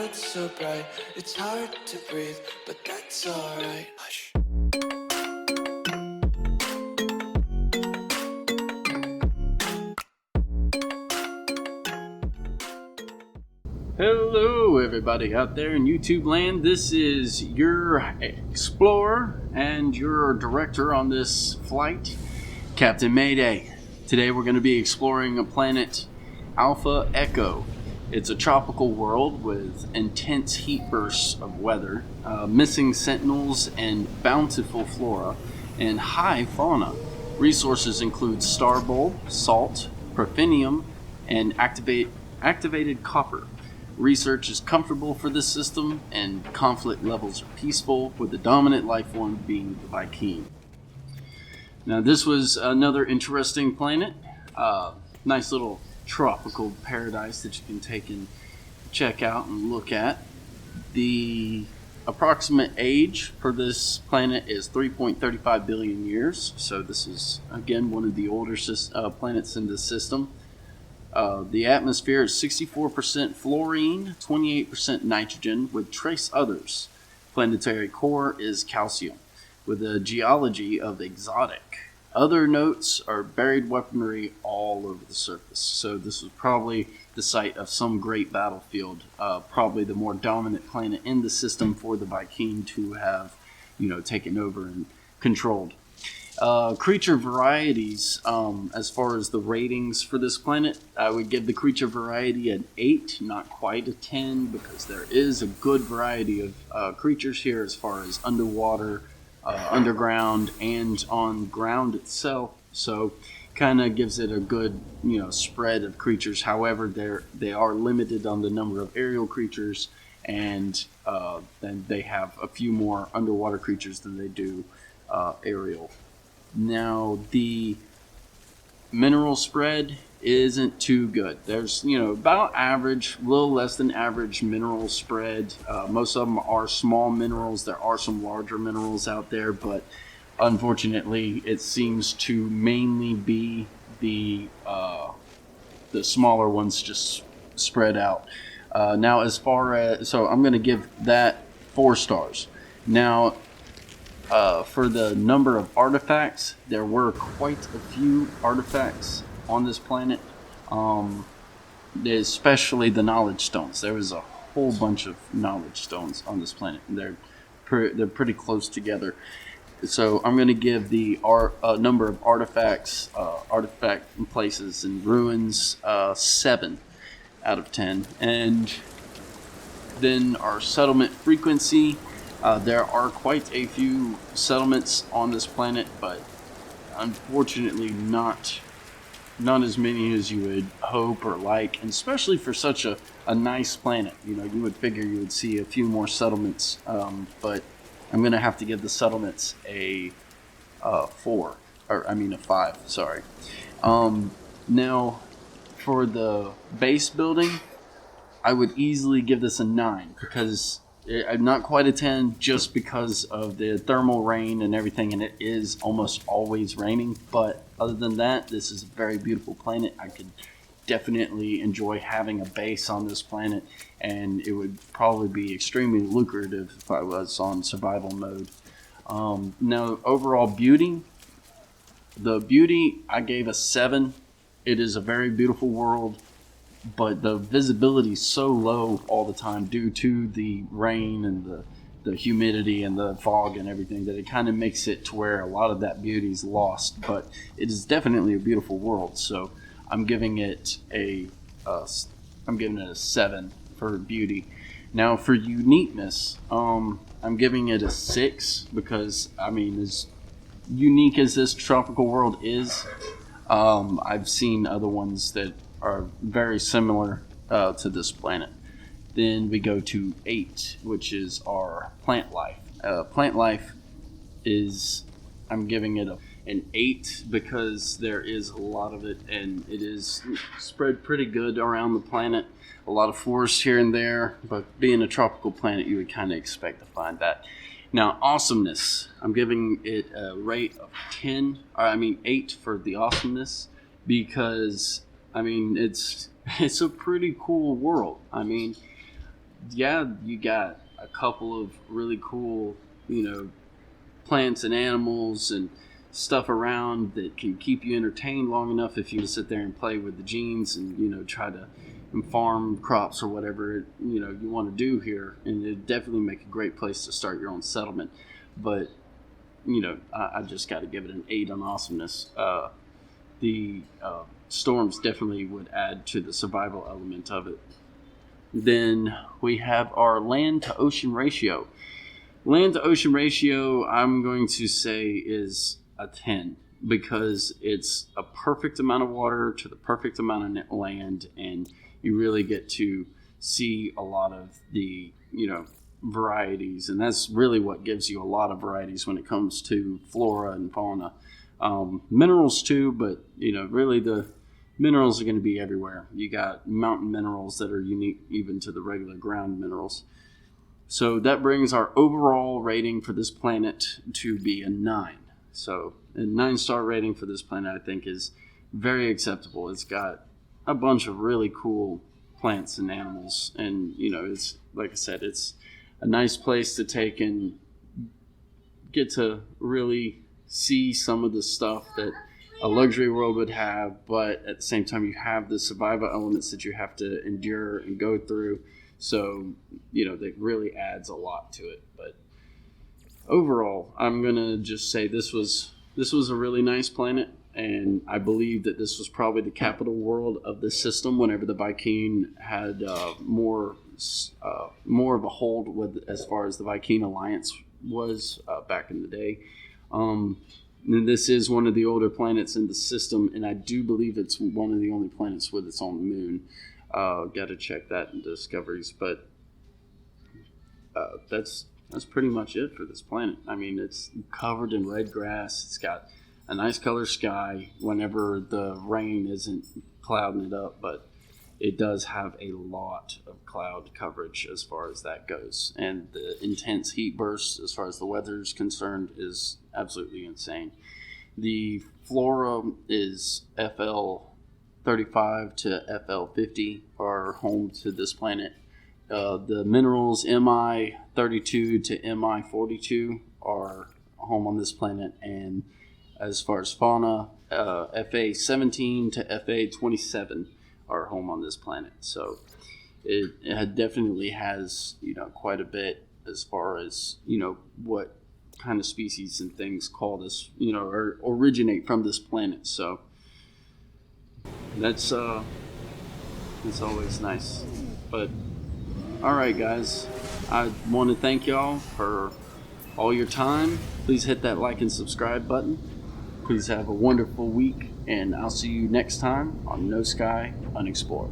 world's so bright, it's hard to breathe, but that's alright. Hush. Hello everybody out there in YouTube land. This is your explorer and your director on this flight, Captain Mayday. Today we're going to be exploring a planet Alpha Echo. It's a tropical world with intense heat bursts of weather, missing sentinels and bountiful flora, and high fauna. Resources include star bulb, salt, profinium, and activated copper. Research is comfortable for this system, and conflict levels are peaceful, with the dominant life form being the Viking. Now, this was another interesting planet. Nice little tropical paradise that you can take and check out and look at. The approximate age for this planet is 3.35 billion years. So this is, again, one of the older planets in this system. The atmosphere is 64% fluorine, 28% nitrogen, with trace others. Planetary core is calcium, with a geology of exotic. Other notes are buried weaponry all over the surface. So this was probably the site of some great battlefield, probably the more dominant planet in the system for the Viking to have, taken over and controlled. Creature varieties, as far as the ratings for this planet, I would give the creature variety an 8, not quite a 10, because there is a good variety of creatures here as far as underwater, underground, and on ground itself. So kind of gives it a good, spread of creatures. However, they are limited on the number of aerial creatures, and then they have a few more underwater creatures than they do aerial. Now, the mineral spread isn't too good. There's, about average, a little less than average mineral spread. Most of them are small minerals. There are some larger minerals out there, but unfortunately, it seems to mainly be the smaller ones just spread out. Now, as far as, so I'm going to give that 4 stars. Now, for the number of artifacts, there were quite a few artifacts on this planet, especially the knowledge stones. There was a whole bunch of knowledge stones on this planet, and they're pretty close together. So I'm going to give the number of artifacts, artifact places and ruins 7 out of 10. And then our settlement frequency. There are quite a few settlements on this planet, but unfortunately not as many as you would hope or like, and especially for such a nice planet. You would figure you would see a few more settlements, but I'm going to have to give the settlements a 5, sorry. Now, for the base building, I would easily give this a 9, because I'm not quite a 10 just because of the thermal rain and everything, and it is almost always raining. But other than that, this is a very beautiful planet. I could definitely enjoy having a base on this planet, and it would probably be extremely lucrative if I was on survival mode. Now, overall beauty. The beauty, I gave a 7. It is a very beautiful world, but the visibility is so low all the time due to the rain and the humidity and the fog and everything that it kind of makes it to where a lot of that beauty is lost. But it is definitely a beautiful world, so I'm giving it a 7 for beauty. Now, for uniqueness, I'm giving it a 6, because as unique as this tropical world is, I've seen other ones that are very similar to this planet. Then we go to 8, which is our plant life. Plant life is, I'm giving it an 8 because there is a lot of it, and it is spread pretty good around the planet. A lot of forests here and there, but being a tropical planet, you would kind of expect to find that. Now, awesomeness, I'm giving it a rate of 8 for the awesomeness, because it's a pretty cool world. yeah, you got a couple of really cool, plants and animals and stuff around that can keep you entertained long enough if you sit there and play with the genes and try to farm crops or whatever you want to do here. And it definitely make a great place to start your own settlement. But I just got to give it an 8 on awesomeness. The storms definitely would add to the survival element of it. Then we have our land to ocean ratio. Land to ocean ratio, I'm going to say, is a 10 because it's a perfect amount of water to the perfect amount of land, and you really get to see a lot of the varieties, and that's really what gives you a lot of varieties when it comes to flora and fauna. Minerals too, but really the minerals are going to be everywhere. You got mountain minerals that are unique even to the regular ground minerals. So that brings our overall rating for this planet to be a 9. So a 9-star rating for this planet, I think, is very acceptable. It's got a bunch of really cool plants and animals, and it's, like I said, it's a nice place to take and get to really see some of the stuff that a luxury world would have, but at the same time you have the survival elements that you have to endure and go through. So that really adds a lot to it. But overall, I'm gonna just say this was a really nice planet, and I believe that this was probably the capital world of the system whenever the Viking had more of a hold with as far as the Viking alliance was back in the day. And this is one of the older planets in the system, and I do believe it's one of the only planets with its own moon. Got to check that in discoveries, but that's pretty much it for this planet. I mean, it's covered in red grass. It's got a nice color sky whenever the rain isn't clouding it up, but it does have a lot of cloud coverage as far as that goes. And the intense heat bursts as far as the weather is concerned is absolutely insane. The flora is FL35 to FL50 are home to this planet. The minerals MI32 to MI42 are home on this planet. And as far as fauna, FA17 to FA27 are home on this planet. So it definitely has quite a bit as far as what kind of species and things call this or originate from this planet. So that's always nice. But all right, guys, I want to thank y'all for all your time. Please hit that like and subscribe button. Please have a wonderful week, and I'll see you next time on No Sky Unexplored.